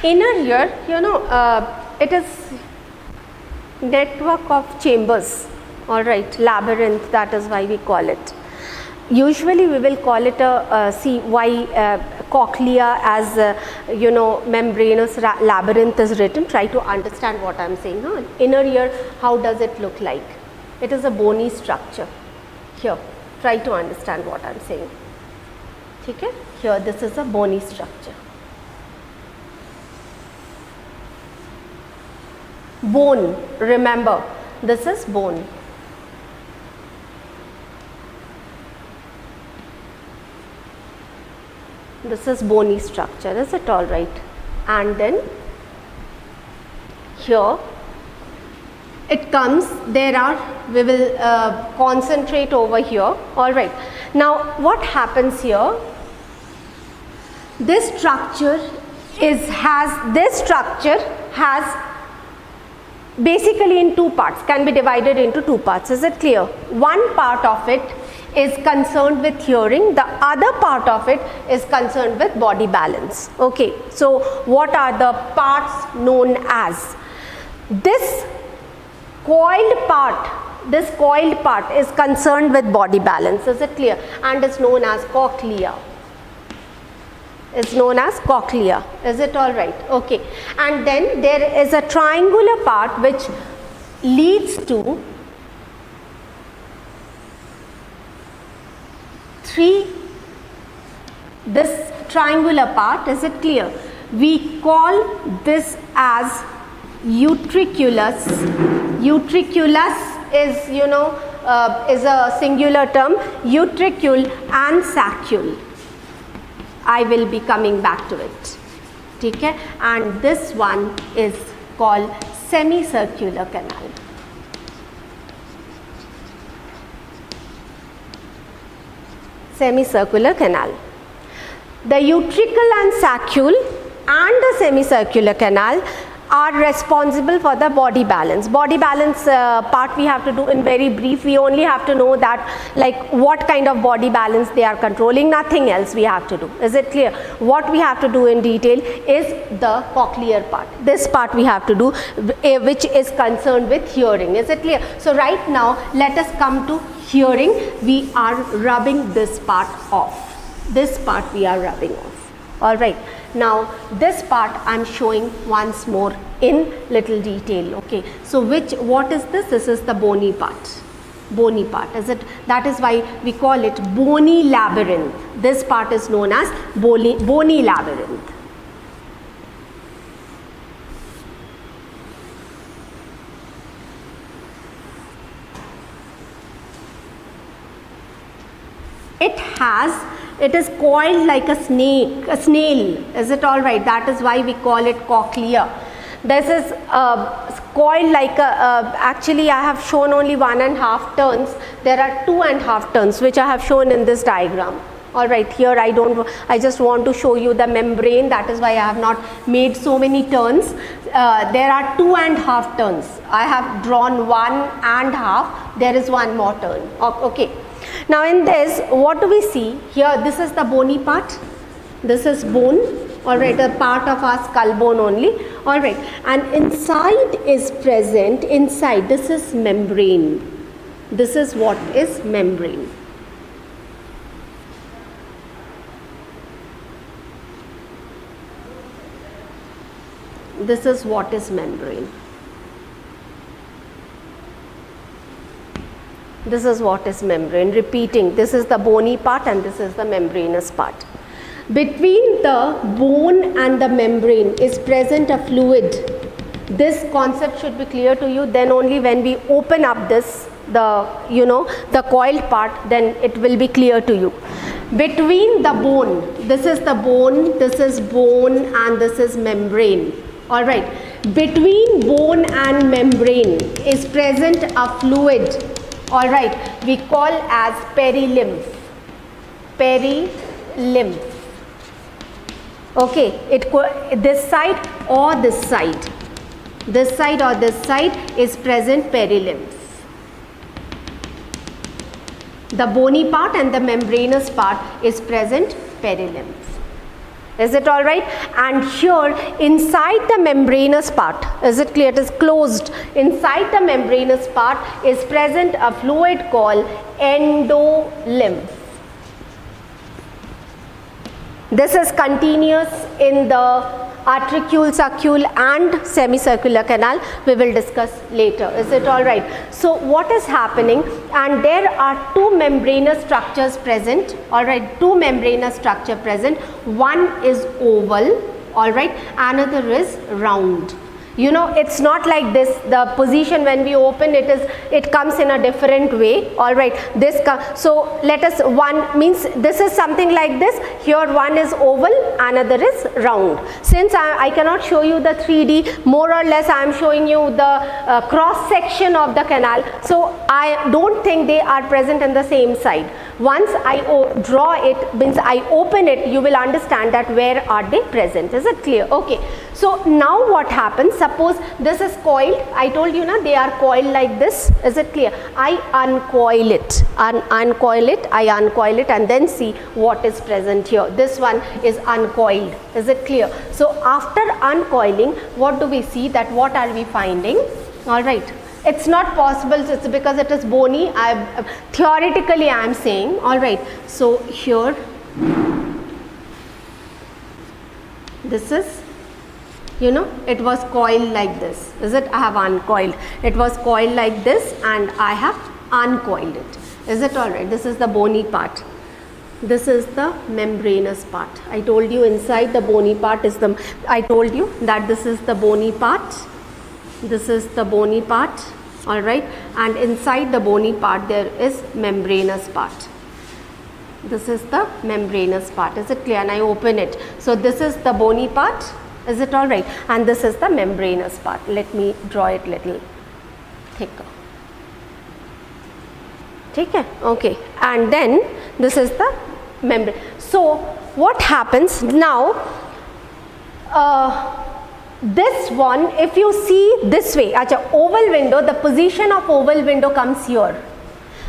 Inner ear, it is network of chambers, all right, labyrinth, that is why we call it. Usually we will call it cochlea as membranous labyrinth is written. Try to understand what I am saying. Inner ear, how does it look like? It is a bony structure. Here, try to understand what I am saying. Okay? Here, this is a bony structure. Bone, remember, this is bone. This is bony structure, is it all right? And then here it comes, we will concentrate over here, all right. Now what happens here, this structure has basically in two parts, can be divided into two parts, is it clear? One part of it is concerned with hearing, the other part of it is concerned with body balance. Okay, so what are the parts known as? This coiled part is concerned with body balance, is it clear? And is known as cochlea. Is known as cochlea, is it all right? Okay, and then there is a triangular part which leads to this triangular part, is it clear? We call this as utriculus. Utriculus is is a singular term, utricule and saccule. I will be coming back to it. Okay? And this one is called semicircular canal. Semicircular canal. The utricle and saccule and the semicircular canal are responsible for the body balance. Body balance part we have to do in very brief. We only have to know that like what kind of body balance they are controlling, nothing else we have to do. Is it clear? What we have to do in detail is the cochlear part. This part we have to do which is concerned with hearing. Is it clear? So right now let us come to hearing. We are rubbing this part off. This part we are rubbing off. All right. Now this part I am showing once more in little detail. Okay. So what is this? This is the bony part. Bony part, is it? That is why we call it bony labyrinth. This part is known as bony labyrinth. It is coiled like a snail, is it all right? That is why we call it cochlea. This is coiled like actually I have shown only 1.5 turns. There are 2.5 turns which I have shown in this diagram. All right, here I just want to show you the membrane, that is why I have not made so many turns. There are 2.5 turns. I have drawn 1.5, there is one more turn. Okay. Now in this, what do we see? Here this is the bony part, this is bone, alright, a part of our skull bone only, alright, and inside is present, inside this is membrane. This is what is membrane. This is what is membrane. This is what is membrane. Repeating, this is the bony part and this is the membranous part. Between the bone and the membrane is present a fluid. This concept should be clear to you. Then only when we open up this, the coiled part, then it will be clear to you. Between the bone, this is the bone, this is bone and this is membrane. Alright. Between bone and membrane is present a fluid. All right, we call as perilymph. Perilymph. Okay, this side or this side. This side or this side is present perilymph. The bony part and the membranous part is present perilymph. Is it all right? And here inside the membranous part, is it clear? It is closed. Inside the membranous part is present a fluid called endolymph. This is continuous in the articule, subcule and semicircular canal. We will discuss later. Is it all right? So what is happening, and there are two membranous structures present, all right, two membranous structure present. One is oval, all right, another is round. You know, it's not like this, the position when we open it comes in a different way, all right. So let us, one means this is something like this, here one is oval, another is round. Since I cannot show you the 3D, more or less I am showing you the cross section of the canal, so I don't think they are present in the same side. Once I draw it, means I open it, you will understand that where are they present. Is it clear? Okay. So now what happens, suppose this is coiled, I told you na, they are coiled like this. Is it clear? I uncoil it, uncoil it, I uncoil it and then see what is present here. This one is uncoiled. Is it clear? So after uncoiling, what do we see, that what are we finding? All right. It's not possible, it's because it is bony. Theoretically I am saying, all right. So here, this is, you know, it was coiled like this. Is it? I have uncoiled. It was coiled like this and I have uncoiled it. Is it all right? This is the bony part. This is the membranous part. I told you inside the bony part is the, I told you that this is the bony part. This is the bony part, all right, and inside the bony part there is membranous part. This is the membranous part. Is it clear? And I open it. So this is the bony part. Is it all right? And this is the membranous part. Let me draw it little thicker. Okay, okay. And then this is the membrane. So what happens now? This one, if you see this way, oval window, the position of oval window comes here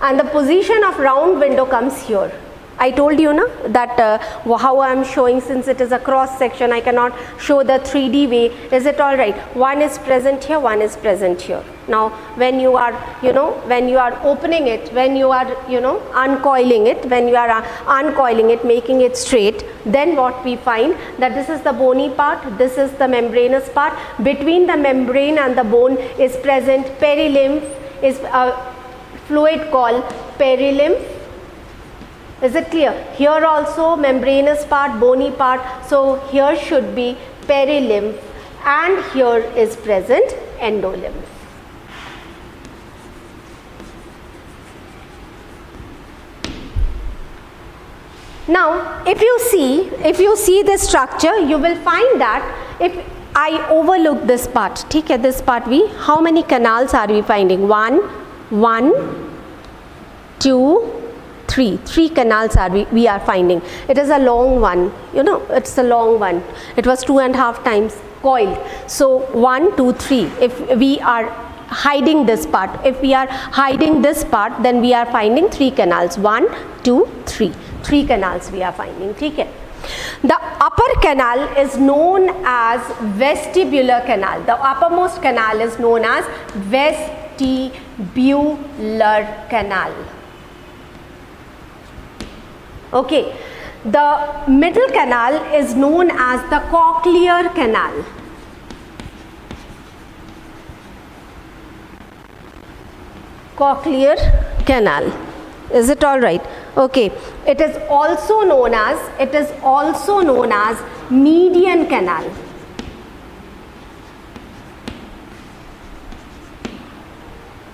and the position of round window comes here. I told you na, that how I am showing, since it is a cross section, I cannot show the 3D way. Is it all right? One is present here, one is present here. Now when you are, you know, when you are opening it, when you are, you know, uncoiling it, when you are uncoiling it, making it straight, then what we find, that this is the bony part, this is the membranous part. Between the membrane and the bone is present perilymph, is a fluid called perilymph. Is it clear? Here also membranous part, bony part, so here should be perilymph and here is present endolymph. Now if you see this structure, you will find that if I overlook this part, okay, this part, how many canals are we finding? 1, 2, 3 canals are we are finding. It is a long one, you know, it's a long one. It was 2.5 times coiled. So 1, 2, 3. If we are hiding this part, then we are finding 3 canals. 1, 2, 3. 3 canals we are finding. Okay. The upper canal is known as vestibular canal. The uppermost canal is known as vestibular canal. Okay, the middle canal is known as the cochlear canal. Cochlear canal. Is it all right? Okay, it is also known as median canal.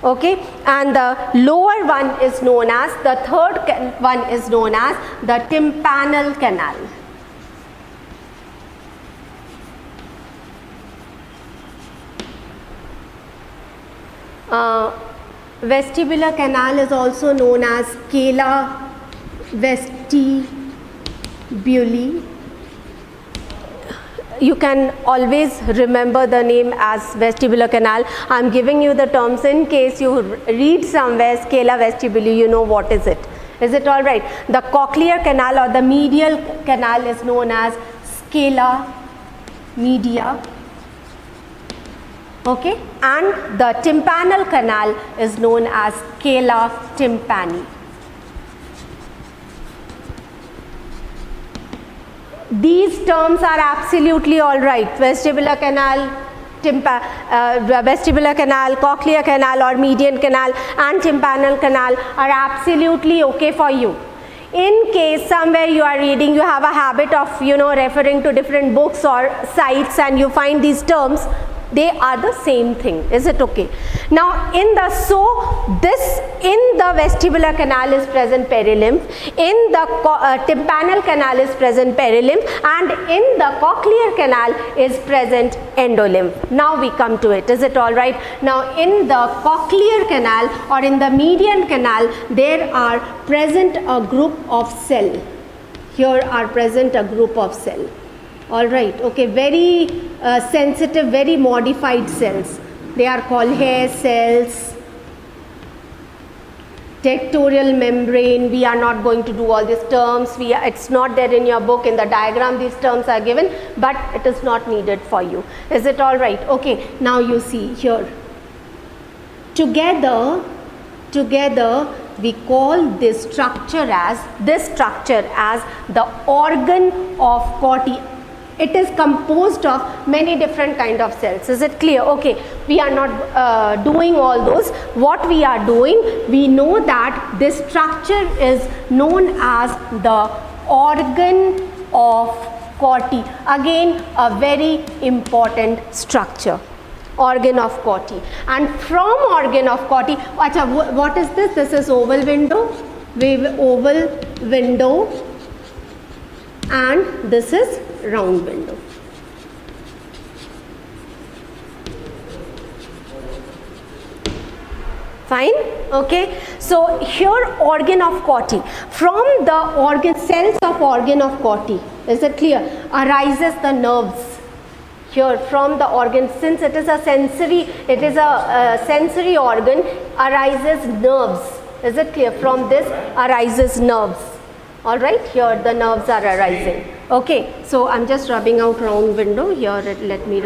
Okay, and the lower one is known as, the third one is known as the tympanal canal. Vestibular canal is also known as scala vestibuli. You can always remember the name as vestibular canal. I am giving you the terms in case you read somewhere scala vestibuli, you know what is it. Is it all right? The cochlear canal or the medial canal is known as scala media, okay, and the tympanal canal is known as scala tympani. These terms are absolutely all right. Vestibular canal, vestibular canal, cochlear canal or median canal and tympanal canal are absolutely okay for you. In case somewhere you are reading, you have a habit of referring to different books or sites and you find these terms, they are the same thing. Is it okay? Now in the vestibular canal is present perilymph, in the tympanal canal is present perilymph, and in the cochlear canal is present endolymph. Now we come to it. Is it all right? Now in the cochlear canal or in the median canal, there are present a group of cell. Here are present a group of cell. All right, okay, very sensitive, very modified cells. They are called hair cells, tectorial membrane. We are not going to do all these terms. It's not there in your book. In the diagram, these terms are given, but it is not needed for you. Is it all right? Okay, now you see here. Together, we call this structure as the organ of Corti. It is composed of many different kind of cells. Is it clear? Okay, we are not doing all those. What we are doing, we know that this structure is known as the organ of Corti. Again, a very important structure. Organ of Corti. And from organ of Corti, what is this? This is oval window, oval window, and this is round window. Fine, okay. So here organ of Corti. From the organ cells of organ of Corti, is it clear? Arises the nerves. Here from the organ, since it is a sensory organ, arises nerves. Is it clear? From this arises nerves. All right, here the nerves are arising. Okay, so I'm just rubbing out round window here. Let me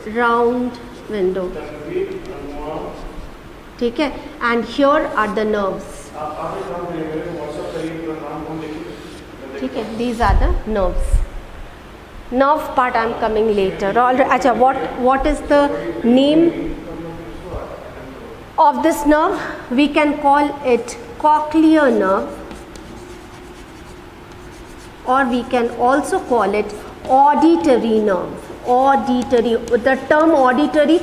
round window. Okay, and here are the nerves. Okay, these are the nerves. Nerve part I'm coming later. All right, what is the name of this nerve? We can call it cochlear nerve, or we can also call it auditory nerve. Auditory, the term auditory,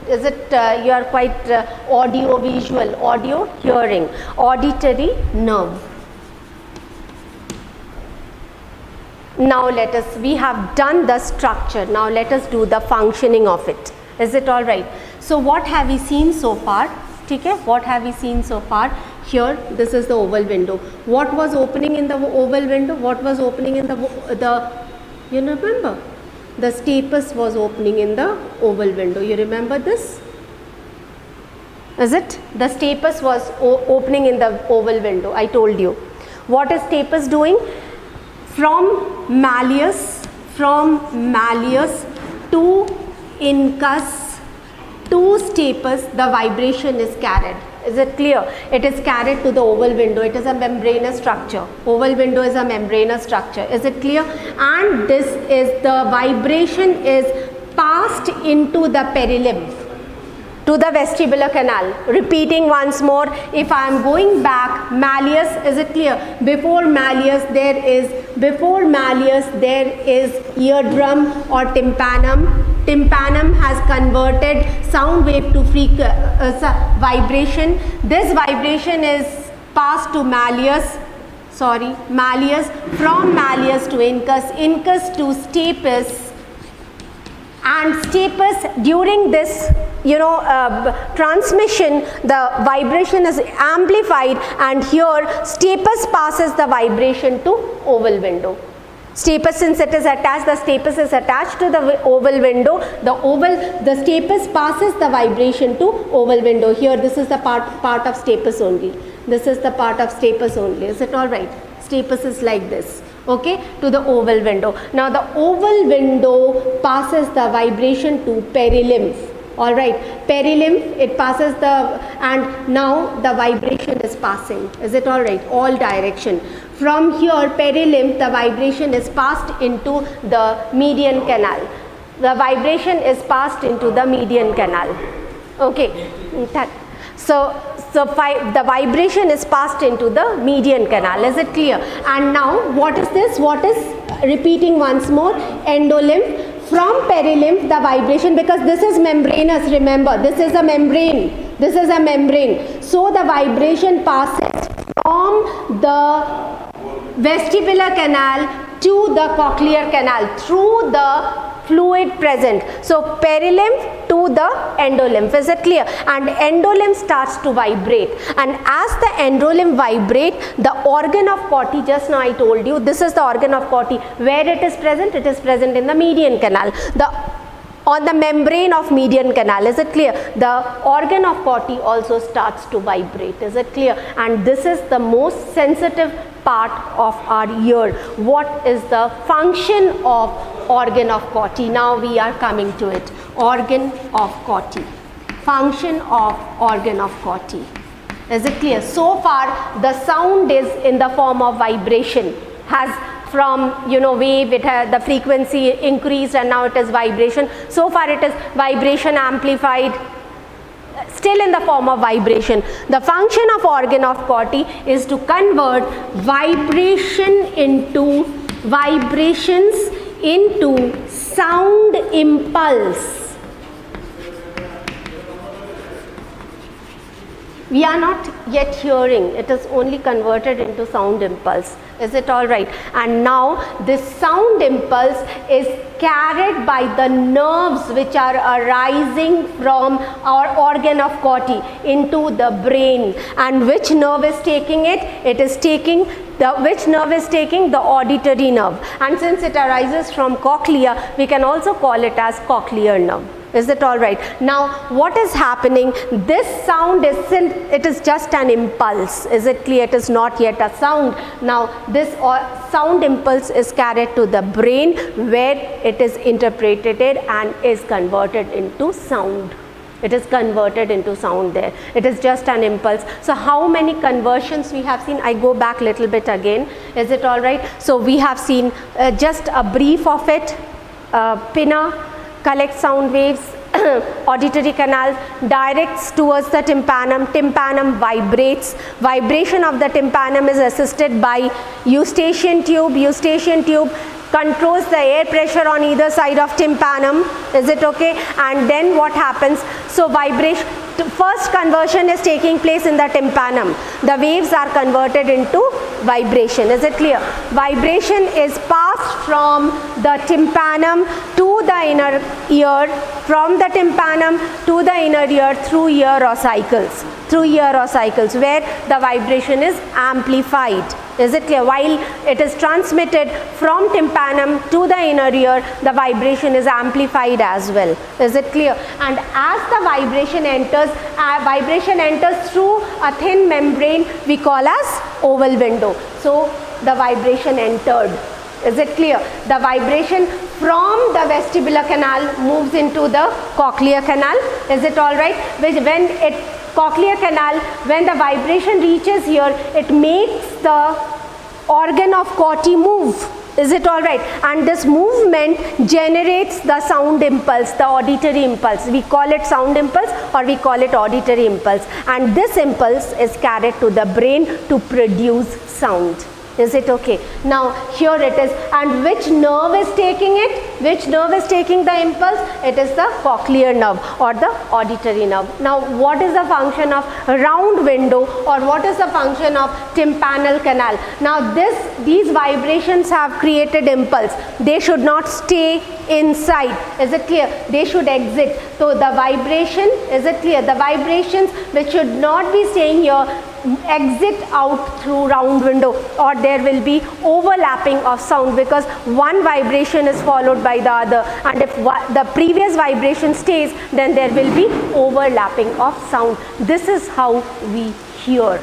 is it you are quite audio visual, audio hearing, auditory nerve. Now we have done the structure, now let us do the functioning of it. Is it all right? So what have we seen so far? Okay, what have we seen so far? Here, this is the oval window. What was opening in the oval window? What was opening in the you remember? The stapes was opening in the oval window. You remember this? Is it? The stapes was opening in the oval window. I told you. What is stapes doing? From malleus to incus to stapes, the vibration is carried. Is it clear? It is carried to the oval window. It is a membranous structure. Oval window is a membranous structure. Is it clear? And this is the vibration is passed into the perilymph to the vestibular canal. Repeating once more, if I am going back, malleus, is it clear? Before malleus there is eardrum or tympanum. Tympanum has converted sound wave to vibration. This vibration is passed to malleus, from malleus to incus, incus to stapes, and stapes, during this transmission, the vibration is amplified, and here stapes passes the vibration to oval window. Stapes, since it is attached, the stapes is attached to the oval window. The stapes passes the vibration to oval window. Here, this is the part of stapes only. This is the part of stapes only. Is it all right? stapes is like this, okay, to the oval window. Now the oval window passes the vibration to perilymph. All right, perilymph, it passes the, and now the vibration is passing. Is it all right? All direction. From here, perilymph, the vibration is passed into the median canal. The vibration is passed into the median canal. Okay. So the vibration is passed into the median canal. Is it clear? And now what is this? What is, repeating once more, endolymph. From perilymph, the vibration, because this is membranous, remember, this is a membrane. This is a membrane. So the vibration passes from the vestibular canal to the cochlear canal through the fluid present. So perilymph to the endolymph. Is it clear? And endolymph starts to vibrate, and as the endolymph vibrate, the organ of Corti, just now I told you, this is the organ of Corti. Where it is present? It is present in the median canal, on the membrane of median canal. Is it clear? The organ of Corti also starts to vibrate. Is it clear? And this is the most sensitive part of our ear. What is the function of organ of Corti? Now we are coming to it. Organ of Corti. Function of organ of Corti. Is it clear? So far the sound is in the form of vibration, has from, you know, wave, it has the frequency increased and now it is vibration. So far it is vibration amplified, still in the form of vibration. The function of organ of Corti is to convert vibrations into sound impulse. We are not yet hearing, it is only converted into sound impulse. Is it all right? And now this sound impulse is carried by the nerves which are arising from our organ of Corti into the brain. And which nerve is taking it? It is taking which nerve is taking? The auditory nerve. And since it arises from cochlea, we can also call it as cochlear nerve. Is it all right? Now what is happening? This sound is, it is just an impulse. Is it clear? It is not yet a sound. Now this sound impulse is carried to the brain, where it is interpreted and is converted into sound. It is converted into sound there. It is just an impulse. So how many conversions we have seen? I go back little bit again. Is it all right? So we have seen just a brief of it. Pinna collects sound waves, auditory canal directs towards the tympanum, tympanum vibrates. Vibration of the tympanum is assisted by eustachian tube. Eustachian tube controls the air pressure on either side of tympanum. Is it okay? And then what happens? So vibration, first conversion is taking place in the tympanum. The waves are converted into vibration. Is it clear? Vibration is passed from the tympanum to the inner ear, from the tympanum to the inner ear through ear ossicles. Through ear ossicles, where the vibration is amplified. Is it clear? While it is transmitted from tympanum to the inner ear, the vibration is amplified as well. Is it clear? And as the vibration enters through a thin membrane we call as oval window. So the vibration entered. Is it clear? The vibration from the vestibular canal moves into the cochlear canal. Is it all right? Which when it cochlear canal, when the vibration reaches here, it makes the organ of Corti move. Is it all right? And this movement generates the sound impulse, the auditory impulse. We call it sound impulse or we call it auditory impulse. And this impulse is carried to the brain to produce sound. Is it okay? Now here it is. And which nerve is taking it? Which nerve is taking the impulse? It is the cochlear nerve or the auditory nerve. Now what is the function of round window, or what is the function of tympanal canal? Now these vibrations have created impulse. They should not stay inside. Is it clear? They should exit. So the vibration, is it clear? The vibrations which should not be staying here exit out through round window, or there will be overlapping of sound, because one vibration is followed by the other, and if the previous vibration stays, then there will be overlapping of sound. This is how we hear.